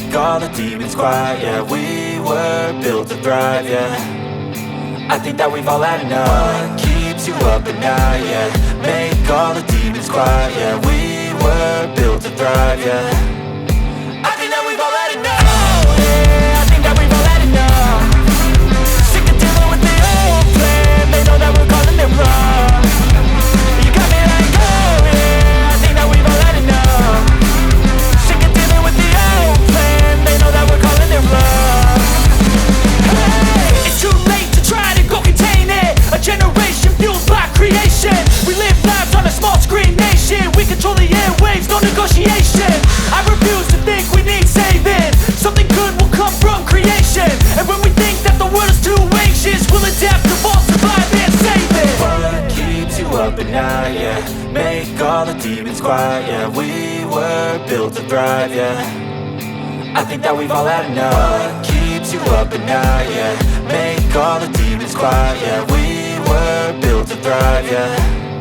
make all the demons quiet. Yeah, we were built to thrive, yeah. I think that we've all had enough. What keeps you up at night, yeah. Make all the demons quiet, yeah. We were built to thrive, yeah. I think that we've all had enough. Oh yeah, I think that we've all had enough. Sick of dealing with the old plan. They know that we're calling it wrong. You got me like, oh yeah, I think that we've all had enough. Sick of dealing with the old plan. They know that we're calling it wrong. Hey, it's too late to try to go contain it. A generation fueled by creation. We live lives on a small screen nation. We control the airwaves, no negotiation. I refuse to think we need saving. Something good will come from creation. And when we think that the world is too anxious, we'll adapt, evolve, survive and save it. What keeps you up at night, yeah. Make all the demons quiet, yeah. We were built to thrive, yeah. I think that we've all had enough. What keeps you up at night, yeah. Make all the demons quiet, yeah. We were built to thrive, yeah.